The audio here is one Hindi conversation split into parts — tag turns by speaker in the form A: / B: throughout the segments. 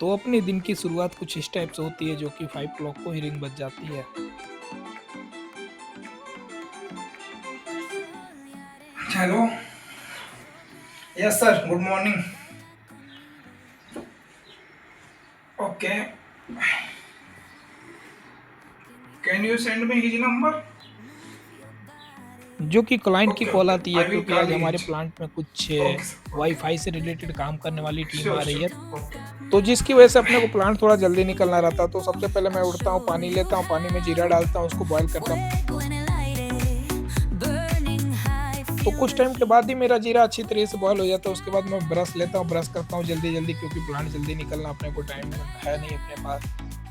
A: तो अपने दिन की शुरुआत कुछ इस टाइप से होती है जो कि 5 क्लॉक को ही रिंग बज जाती है।
B: Hello. Yes sir, good morning. Okay, can you send me his number?
A: जो कि क्लाइंट की
B: ओके
A: कॉल
B: ओके,
A: आती है
B: आई विल
A: क्योंकि
B: कॉल
A: आज हमारे
B: हिज।
A: प्लांट में कुछ
B: ओके सर, ओके।
A: वाईफाई से रिलेटेड काम करने वाली टीम
B: श्योर
A: आ रही है।
B: Sure, okay.
A: तो जिसकी वजह से अपने को प्लांट थोड़ा जल्दी निकलना रहता है। तो सबसे पहले मैं उठता हूँ, पानी लेता हूँ, पानी में जीरा डालता हूँ, उसको बॉयल करता हूँ। तो कुछ टाइम के बाद ही मेरा जीरा अच्छी तरह से बॉयल हो जाता है। उसके बाद मैं ब्रश लेता हूँ, ब्रश करता हूँ जल्दी जल्दी, क्योंकि प्लांट जल्दी निकलना अपने को टाइम है नहीं अपने पास।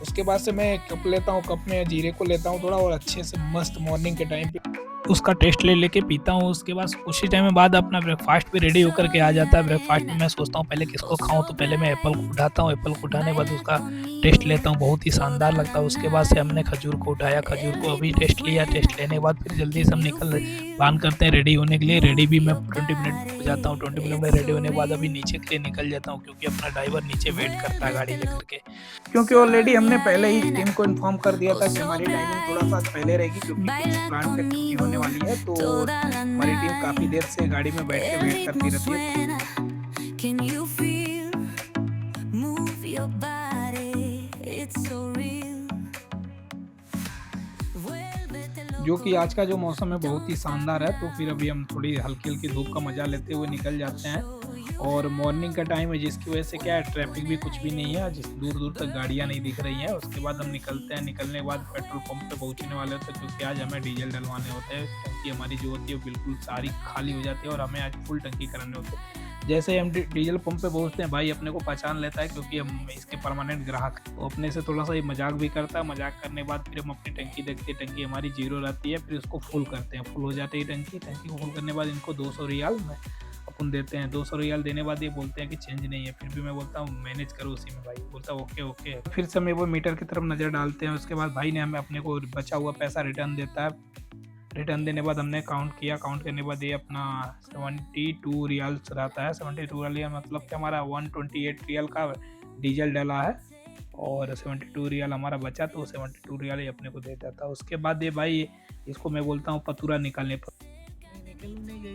A: उसके बाद से मैं कप लेता हूँ, कप में जीरे को लेता हूँ थोड़ा, और अच्छे से मस्त मॉर्निंग के टाइम पे उसका टेस्ट ले लेके पीता हूँ। उसके बाद कुछ ही टाइम में बाद अपना ब्रेकफास्ट भी रेडी होकर के आ जाता है। ब्रेकफास्ट में मैं सोचता हूँ पहले किसको खाऊं, तो पहले मैं एप्पल को उठाता हूँ। एप्पल को उठाने के बाद उसका टेस्ट लेता हूँ, बहुत ही शानदार लगता है। उसके बाद से हमने खजूर को उठाया, खजूर को अभी टेस्ट लिया। टेस्ट लेने के बाद फिर जल्दी से हम निकल प्लान करते हैं रेडी होने के लिए। रेडी भी मैं 20 मिनट हो जाता हूँ। 20 मिनट में रेडी होने के बाद अभी नीचे के लिए निकल जाता हूँ, क्योंकि अपना ड्राइवर नीचे वेट करता है गाड़ी लेकर के। क्योंकि ऑलरेडी हमने पहले ही टीम को इन्फॉर्म कर दिया था कि हमारी टाइमिंग थोड़ा सा पहले रहेगी, क्योंकि कुछ प्लांट पे छुट्टी होने वाली है। तो हमारी टीम काफ़ी देर से गाड़ी में बैठ के वेट करती रहती है। जो कि आज का जो मौसम है बहुत ही शानदार है। तो फिर अभी हम थोड़ी हल्की हल्की धूप का मजा लेते हुए निकल जाते हैं। और मॉर्निंग का टाइम है, जिसकी वजह से क्या है, ट्रैफिक भी कुछ भी नहीं है, जिस दूर दूर तक गाड़ियां नहीं दिख रही हैं। उसके बाद हम निकलते हैं। निकलने के बाद पेट्रोल पंप पे पहुंचने वाले होते हैं, क्योंकि आज हमें डीजल डलवाने होते हैं। टंकी हमारी जो होती है वो बिल्कुल सारी खाली हो जाती है, और हमें आज फुल टंकी कराने होते हैं। जैसे ही हम डीजल पंप पे पहुंचते हैं, भाई अपने को पहचान लेता है, क्योंकि हम इसके परमानेंट ग्राहक हैं। तो अपने से थोड़ा सा ये मजाक भी करता है। मजाक करने के बाद फिर हम अपनी टंकी देखते हैं, टंकी हमारी जीरो रहती है। फिर उसको फुल करते हैं। फुल हो जाती है टंकी को फुल करने के बाद इनको 200 रियाल में अपन देते हैं। 200 रियाल देने बाद ये बोलते हैं कि चेंज नहीं है। फिर भी मैं बोलता हूँ मैनेज करो उसी में। भाई बोलता है ओके ओके। फिर से हमें वो मीटर की तरफ नज़र डालते हैं। उसके बाद भाई ने हमें अपने को बचा हुआ पैसा रिटर्न देता है। रिटर्न देने बाद हमने काउंट किया। काउंट करने के बाद ये अपना 72 रियाल्स रहता है। 72 रियाल मतलब कि हमारा 128 रियाल का डीजल डला है, और 72 रियाल हमारा बचा। तो 72 रियाल ही अपने को दे देता है। उसके बाद ये भाई, इसको मैं बोलता हूँ पतूरा निकालने पर।
C: निकल नहीं गई,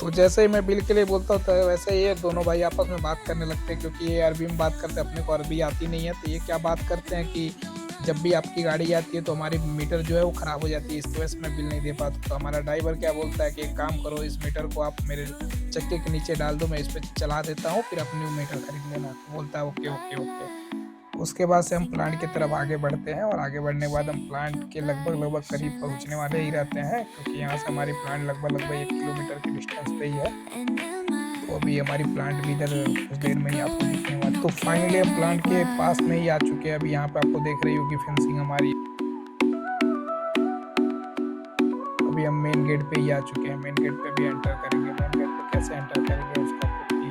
A: तो जैसे ही मैं बिल के लिए बोलता हूँ, तो वैसे ही ये दोनों भाई आपस में बात करने लगते हैं, क्योंकि ये अरबी में बात करते हैं, अपने को अरबी आती नहीं है। तो ये क्या बात करते हैं कि जब भी आपकी गाड़ी आती है तो हमारी मीटर जो है वो ख़राब हो जाती है, इस वजह से मैं बिल नहीं दे पाता। तो हमारा ड्राइवर क्या बोलता है कि एक काम करो, इस मीटर को आप मेरे चक्के के नीचे डाल दो, मैं इस पर चला देता हूँ, फिर अपनी मीटर खरीद लेना। बोलता है ओके ओके ओके। उसके बाद से हम प्लांट की तरफ आगे बढ़ते हैं, और आगे बढ़ने के बाद हम प्लांट के लगभग करीब पहुंचने वाले ही रहते हैं, क्योंकि यहाँ से हमारी प्लांट लगभग 1 किलोमीटर के डिस्टेंस पे ही है। तो अभी हमारी प्लांट भी इधर कुछ देर में ही आपको दिखने वाली। तो फाइनली हम प्लांट के पास में ही आ चुके हैं। अभी यहाँ पे आपको देख रही होगी फेंसिंग हमारी। अभी हम मेन गेट पे ही आ चुके हैं। मेन गेट पे भी एंटर करेंगे। मेन गेट पे कैसे एंटर करेंगे उसका, क्योंकि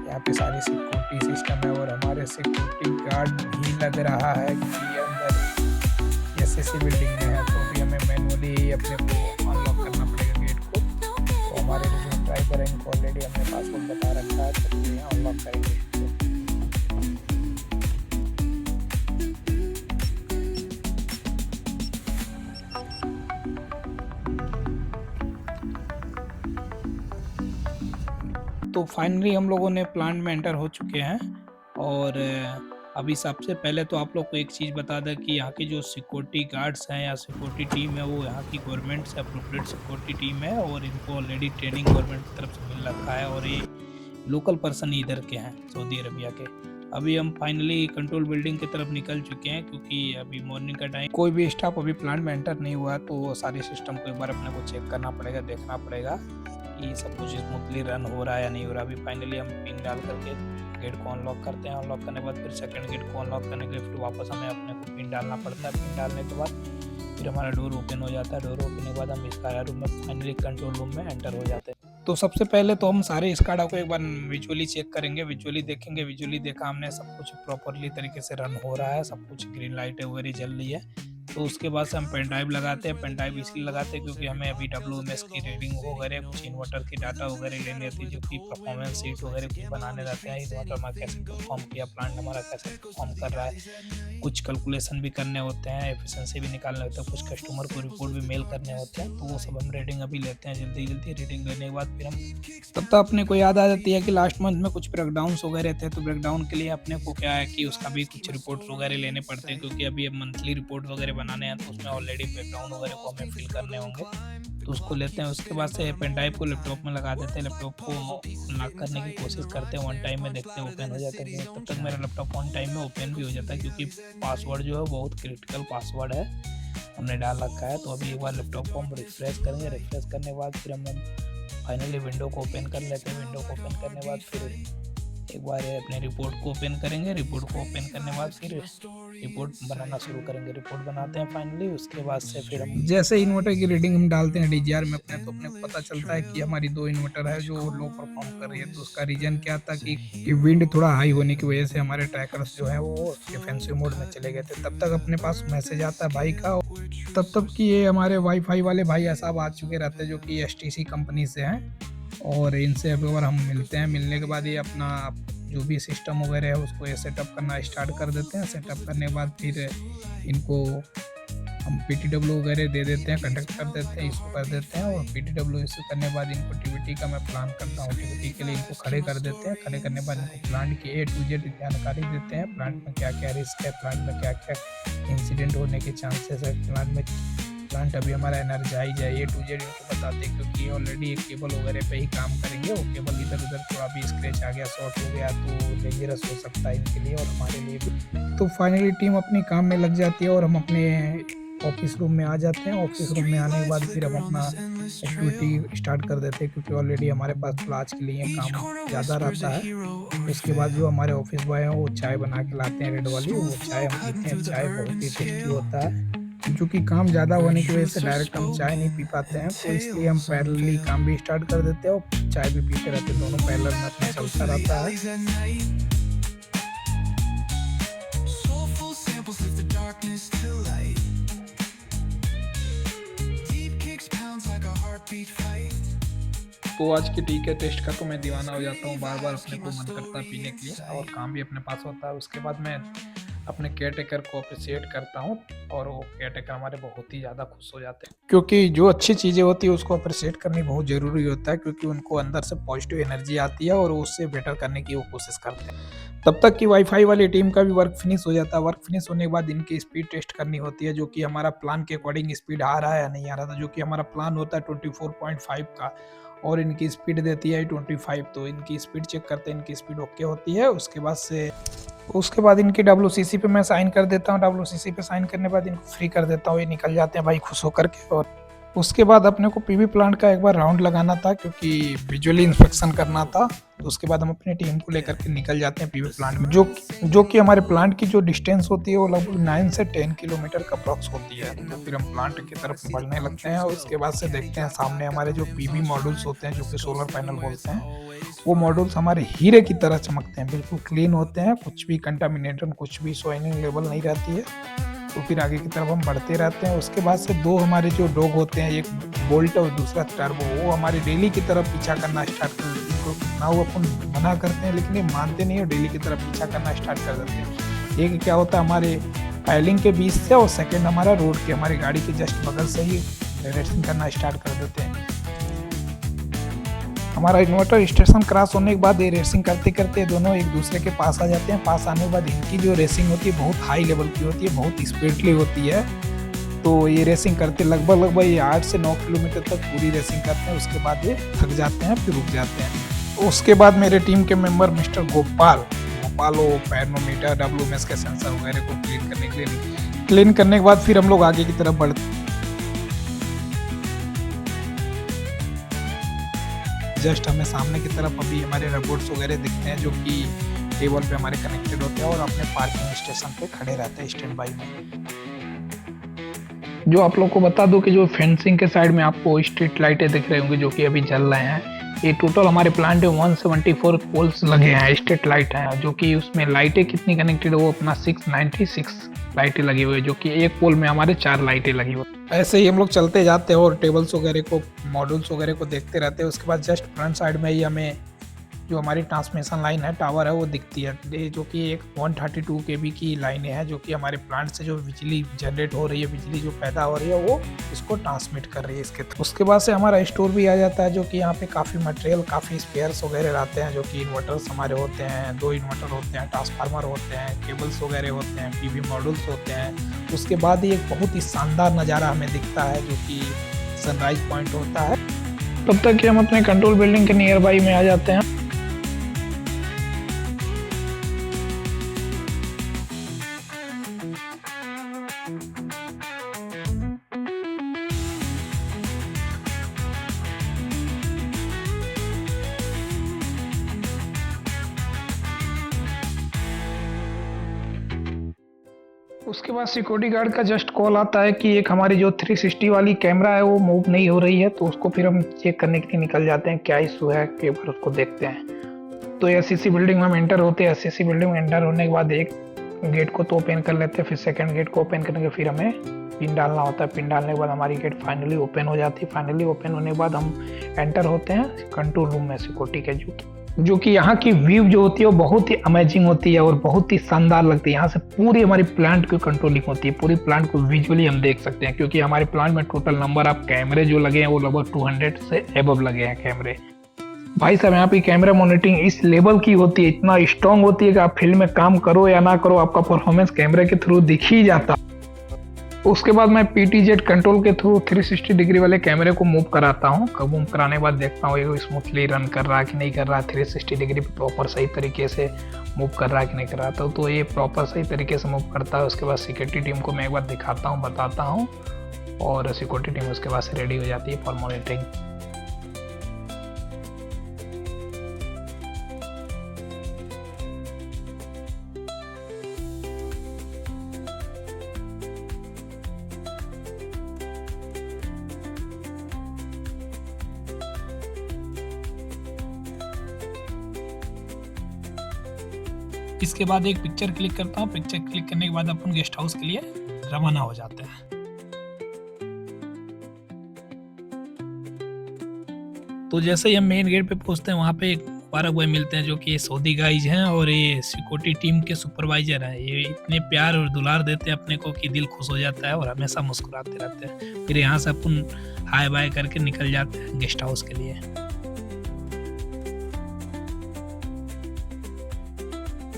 A: यहाँ पे सारी सिक्योरिटी सिस्टम है, और हमारे सिक्योरिटी गार्ड भी लग रहा है कि अंदर एसएससी बिल्डिंग में है। तो अभी हमें मैनुअली अपने को अनलॉक करना पड़ेगा गेट को। तो हमारे जो ड्राइवर हैं इनको ऑलरेडी हमने पासवर्ड बता रखा है, तो ये अनलॉक करेंगे। तो फाइनली हम लोगों ने प्लांट में एंटर हो चुके हैं। और अभी सबसे पहले तो आप लोग को एक चीज़ बता दें कि यहाँ की जो सिक्योरिटी गार्ड्स हैं या सिक्योरिटी टीम है, वो यहाँ की गवर्नमेंट से अप्रोप्रिएट सिक्योरिटी टीम है, और इनको ऑलरेडी ट्रेनिंग गवर्नमेंट की तरफ से मिल रखा है, और ये लोकल पर्सन ही इधर के हैं, सऊदी अरबिया के। अभी हम फाइनली कंट्रोल बिल्डिंग की तरफ निकल चुके हैं, क्योंकि अभी मॉर्निंग का टाइम, कोई भी स्टाफ अभी प्लांट में एंटर नहीं हुआ, तो वो सारे सिस्टम को एक बार अपने को चेक करना पड़ेगा, देखना पड़ेगा कि सब कुछ स्मूथली रन हो रहा है या नहीं हो रहा। अभी फाइनली हम पिन डाल करके गेट को अनलॉक करते हैं। अनलॉक करने के बाद फिर सेकंड गेट को अनलॉक करने के लिए फिर वापस हमें अपने को पिन डालना पड़ता है। पिन डालने के बाद फिर हमारा डोर ओपन हो जाता है। डोर ओपन के बाद हम स्काडा रूम में फाइनली कंट्रोल रूम में एंटर हो जाते हैं। तो सबसे पहले तो हम सारे स्काडा को एक बार विजुअली चेक करेंगे, विजुअली देखेंगे। विजुअली देखा हमने, सब कुछ प्रॉपरली तरीके से रन हो रहा है, सब कुछ ग्रीन लाइटें वगैरह जल रही है। तो उसके बाद से हम पेन ड्राइव लगाते हैं। पेन ड्राइव इसलिए लगाते हैं क्योंकि हमें अभी WMS की रीडिंग वगैरह, कुछ इन्वर्टर की डाटा वगैरह लेनी होती है, जो कि परफॉर्मेंस सीट वगैरह कुछ बनाने रहते हैं। इन्वर्टर हमारा कैसे परफॉर्म किया, प्लांट हमारा कैसे परफॉर्म कर रहा है, कुछ कैलकुलेशन भी करने होते हैं, एफिशिएंसी भी निकालने होते हैं, कुछ कस्टमर को रिपोर्ट भी मेल करने होते हैं। तो वो सब हम रीडिंग अभी लेते हैं जल्दी जल्दी। रीडिंग लेने के बाद फिर हम तब तक अपने को याद आ जाती है कि लास्ट मंथ में कुछ ब्रेकडाउन्स वगैरह थे। तो ब्रेकडाउन के लिए अपने को क्या है कि उसका भी कुछ रिपोर्ट वगैरह लेने पड़ते हैं, क्योंकि अभी अब मंथली रिपोर्ट वगैरह बनाने हैं, तो उसमें ऑलरेडी ब्रेकडाउन वगैरह को हमें फिल करने होंगे। तो उसको लेते हैं। उसके बाद से पेन ड्राइव को लैपटॉप में लगा देते हैं। लैपटॉप को लॉक करने की कोशिश करते हैं, वन टाइम में देखते हैं ओपन हो जाता है। तब तक मेरा लैपटॉप वन टाइम में ओपन भी हो जाता है, क्योंकि पासवर्ड जो है बहुत क्रिटिकल पासवर्ड है, हमने डाल रखा है। तो अभी एक बार लैपटॉप को हम रिफ्रेश करेंगे। रिफ्रेश करने के बाद फिर हम फाइनली विंडो को ओपन कर लेते हैं। विंडो को ओपन करने के बाद फिर एक बार अपने रिपोर्ट को ओपन करेंगे। रिपोर्ट को ओपन करने के बाद फिर रिपोर्ट बनाना शुरू करेंगे। रिपोर्ट बनाते हैं फाइनली। उसके बाद से फिर हम जैसे इन्वर्टर की रीडिंग हम डालते हैं DGR में अपने, तो अपने को पता चलता है कि हमारी 2 इन्वर्टर है जो लो परफॉर्म कर रही है। तो उसका रीजन क्या था कि विंड थोड़ा हाई होने की वजह से हमारे ट्रैकर्स जो है वो डिफेंसिव मोड में चले गए थे। तब तक अपने पास मैसेज आता है भाई का। तब तक कि ये हमारे वाईफाई वाले भाई साहब आ चुके रहते हैं, जो कि STC कंपनी से हैं, और इनसे एक बार हम मिलते हैं। मिलने के बाद ये अपना जो भी सिस्टम वगैरह है उसको ये सेटअप करना स्टार्ट कर देते हैं। सेटअप करने के बाद फिर इनको हम PTW वगैरह दे देते हैं, कंडक्ट कर देते हैं, इशू कर देते हैं। और PTW इशू करने के बाद इनको TVT का मैं प्लान करता हूँ। TVT के लिए इनको खड़े कर देते हैं। खड़े करने के बाद इनको प्लांट की A to Z जानकारी देते हैं। प्लांट में क्या क्या रिस्क है, प्लांट में क्या क्या इंसिडेंट होने के चांसेस है, प्लांट अभी हमारा एनर्जाइज है, A to Z इनको बताते हैं। क्योंकि ऑलरेडी एक केबल वगैरह पे ही काम करेंगे। वो केबल इधर उधर थोड़ा भी स्क्रैच आ गया, शॉर्ट हो गया, तो डेंजरस हो सकता है इनके लिए और हमारे लिए भी। तो फाइनली टीम अपनी काम में लग जाती है और हम अपने ऑफिस रूम में आ जाते हैं। ऑफिस रूम में आने के बाद फिर हम अपना एक्टिविटी स्टार्ट कर देते हैं, क्योंकि ऑलरेडी हमारे पास आज के लिए काम ज़्यादा रहता है। उसके बाद जो हमारे ऑफिस बॉय हैं वो चाय बना के लाते हैं, रेड वाली। वो चाय हम पीते हैं। चाय बहुत ही टेस्टी होता है। क्योंकि काम ज़्यादा होने की वजह से डायरेक्ट हम चाय नहीं पी पाते हैं, तो इसलिए हम पैरेलली काम भी स्टार्ट कर देते हैं और चाय भी पीते रहते हैं। दोनों पैरेलल में अपना चलता रहता है। तो आज की टी के टेस्ट का तो मैं दीवाना हो जाता हूँ, बार बार अपने को मन करता है पीने के लिए, और काम भी अपने पास होता है। उसके बाद मैं अपने केयरटेकर को अप्रिशिएट करता हूँ, और वो केयरटेकर हमारे बहुत ही ज़्यादा खुश हो जाते हैं, क्योंकि जो अच्छी चीज़ें होती है उसको अप्रिशिएट करनी बहुत ज़रूरी होता है, क्योंकि उनको अंदर से पॉजिटिव एनर्जी आती है और उससे बेटर करने की वो कोशिश करते हैं। तब तक कि वाईफाई वाली टीम का भी वर्क फिनिश हो जाता है। वर्क फिनिश होने के बाद इनकी स्पीड टेस्ट करनी होती है, जो कि हमारा प्लान के अकॉर्डिंग स्पीड आ रहा है या नहीं आ रहा था। जो कि हमारा प्लान होता है 24.5 का और इनकी स्पीड देती है 25। तो इनकी स्पीड चेक करते हैं, इनकी स्पीड ओके होती है। उसके बाद इनकी WCC पे मैं साइन कर देता हूँ। WCC पे साइन करने के बाद इनको फ्री कर देता हूँ, ये निकल जाते हैं भाई खुश होकर के। और उसके बाद अपने को PV प्लांट का एक बार राउंड लगाना था, क्योंकि विजुअली इंस्पेक्शन करना था। तो उसके बाद हम अपनी टीम को लेकर के निकल जाते हैं PV प्लांट में, जो कि हमारे प्लांट की जो डिस्टेंस होती है वो लगभग 9 से 10 किलोमीटर का अप्रॉक्स होती है। तो फिर हम प्लांट की तरफ बढ़ने लगते हैं, और उसके बाद से देखते हैं सामने हमारे जो PV मॉड्यूल्स होते हैं, जो कि सोलर पैनल बोलते हैं, वो मॉड्यूल्स हमारे हीरे की तरह चमकते हैं, बिल्कुल क्लीन होते हैं, कुछ भी कंटामिनेशन, कुछ भी सोइनिंग लेवल नहीं रहती है। तो फिर आगे की तरफ हम बढ़ते रहते हैं। उसके बाद से 2 हमारे जो डॉग होते हैं, एक बोल्ट और दूसरा टर्बो, वो हमारे डेली की तरफ पीछा करना स्टार्ट कर देते हैं। ना वो अपन मना करते हैं, लेकिन ये मानते नहीं है, डेली की तरफ पीछा करना स्टार्ट कर देते हैं। एक क्या होता है हमारे पाइलिंग के बीच से, और सेकेंड हमारा रोड के, हमारी गाड़ी के जस्ट बगल से ही रेसिंग करना स्टार्ट कर देते हैं। हमारा इन्वर्टर स्टेशन क्रॉस होने के बाद ये रेसिंग करते करते दोनों एक दूसरे के पास आ जाते हैं। पास आने के बाद इनकी जो रेसिंग होती है बहुत हाई लेवल की होती है, बहुत स्पीडली होती है। तो ये रेसिंग करते लगभग ये 8 से 9 किलोमीटर तक पूरी रेसिंग करते हैं। उसके बाद ये थक जाते हैं, फिर रुक जाते हैं। उसके बाद मेरे टीम के मेंबर मिस्टर गोपाल वो पैरोमीटर, WMS के सेंसर वगैरह को क्लीन करने के लिए, क्लीन करने के बाद फिर हम लोग आगे की तरफ बढ़ते हैं। जस्ट हमें सामने की तरफ अभी हमारे रोबोट्स वगैरह दिखते हैं, जो कि केबल पे हमारे कनेक्टेड होते हैं और अपने पार्किंग स्टेशन पे खड़े रहते हैं स्टैंड बाई में। जो आप लोग को बता दूं कि जो फेंसिंग के साइड में आपको स्ट्रीट लाइटें दिख रही होंगी जो कि अभी जल रहे हैं, ये टोटल हमारे प्लांट में 174 पोल्स लगे हैं, स्ट्रीट लाइट हैं, जो कि उसमें लाइटें कितनी कनेक्टेड है वो अपना 696 लाइटें लगी हुई है, जो कि एक पोल में हमारे 4 लाइटें लगी हुई। ऐसे ही हम लोग चलते जाते हैं और टेबल्स वगैरह को, मॉड्यूल्स वगैरह को देखते रहते हैं। उसके बाद जस्ट फ्रंट साइड में ही हमें जो हमारी ट्रांसमिशन लाइन है, टावर है, वो दिखती है, जो कि एक 132 kV की लाइनें हैं, जो कि हमारे प्लांट से जो बिजली जनरेट हो रही है, बिजली जो पैदा हो रही है, वो इसको ट्रांसमिट कर रही है इसके थ्रू। उसके बाद से हमारा स्टोर भी आ जाता है, जो कि यहाँ पे काफ़ी मटेरियल, काफ़ी स्पेयर्स वगैरह रहते हैं, जो कि इन्वर्टर्स हमारे होते हैं, 2 इन्वर्टर होते हैं, ट्रांसफार्मर होते हैं, केबल्स वगैरह होते हैं, PV मॉड्यूल्स होते हैं। उसके बाद ही एक बहुत ही शानदार नज़ारा हमें दिखता है, जो कि सनराइज पॉइंट होता है। तब तक कि हम अपने कंट्रोल बिल्डिंग के नियर बाई में आ जाते हैं। उसके बाद सिक्योरिटी गार्ड का जस्ट कॉल आता है कि एक हमारी जो 360 वाली कैमरा है वो मूव नहीं हो रही है, तो उसको फिर हम चेक करने के लिए निकल जाते हैं, क्या इशू है, के बार उसको देखते हैं। तो SCC बिल्डिंग में हम एंटर होते हैं। SCC बिल्डिंग में एंटर होने के बाद एक गेट को तो ओपन कर लेते हैं, फिर सेकंड गेट को ओपन करने के फिर हमें पिन डालना होता है। पिन डालने के बाद हमारी गेट फाइनली ओपन हो जाती है। फाइनली ओपन होने के बाद हम एंटर होते हैं कंट्रोल रूम में सिक्योरिटी के, जो कि यहाँ की व्यू जो होती है वो बहुत ही अमेजिंग होती है और बहुत ही शानदार लगती है। यहाँ से पूरी हमारी प्लांट की कंट्रोलिंग होती है, पूरी प्लांट को विजुअली हम देख सकते हैं, क्योंकि हमारे प्लांट में टोटल नंबर ऑफ कैमरे जो लगे हैं वो लगभग 200 से एबव लगे हैं कैमरे। भाई साहब, यहाँ पे कैमरा मॉनिटरिंग इस लेवल की होती है, इतना स्ट्रॉन्ग होती है कि आप फील्ड में काम करो या ना करो, आपका परफॉर्मेंस कैमरे के थ्रू दिख ही जाता। उसके बाद मैं PTZ कंट्रोल के थ्रू 360 डिग्री वाले कैमरे को मूव कराता हूँ। मूव कराने के बाद देखता हूँ ये स्मूथली रन कर रहा है कि नहीं कर रहा है, 360 डिग्री प्रॉपर सही तरीके से मूव कर रहा है कि नहीं कर रहा था। तो ये प्रॉपर सही तरीके से मूव करता है। उसके बाद सिक्योरिटी टीम को मैं एक बार दिखाता हूँ, बताता हूँ, और सिक्योरिटी टीम उसके बाद से रेडी हो जाती है फॉर मॉनिटरिंग। इसके बाद एक पिक्चर क्लिक करता हूँ। पिक्चर क्लिक करने के बाद अपन गेस्ट हाउस के लिए रवाना हो जाते हैं। तो जैसे ही हम मेन गेट पे पहुंचते हैं, वहाँ पे एक मुबारक भाई मिलते हैं, जो कि सऊदी गाइज हैं और ये सिक्योरिटी टीम के सुपरवाइजर हैं। ये इतने प्यार और दुलार देते हैं अपने को कि दिल खुश हो जाता है और हमेशा मुस्कुराते रहते हैं। फिर यहाँ से अपन हाय बाय करके निकल जाते हैं गेस्ट हाउस के लिए।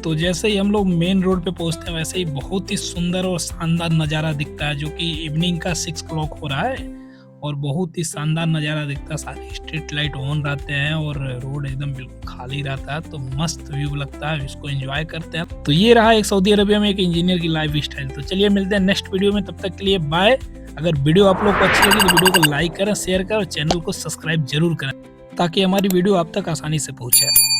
A: तो जैसे ही हम लोग मेन रोड पे पहुंचते हैं, वैसे ही बहुत ही सुंदर और शानदार नज़ारा दिखता है, जो कि इवनिंग का 6 o'clock हो रहा है और बहुत ही शानदार नज़ारा दिखता है। सारे स्ट्रीट लाइट ऑन रहते हैं और रोड एकदम बिल्कुल खाली रहता है, तो मस्त व्यू लगता है, इसको एंजॉय करते हैं। तो ये रहा एक सऊदी अरबिया में एक इंजीनियर की लाइफ स्टाइल। तो चलिए मिलते हैं नेक्स्ट वीडियो में, तब तक के लिए बाय। अगर वीडियो आप लोग को अच्छी लगी तो वीडियो को लाइक करें, शेयर करें और चैनल को सब्सक्राइब जरूर करें, ताकि हमारी वीडियो आप तक आसानी से पहुँचे।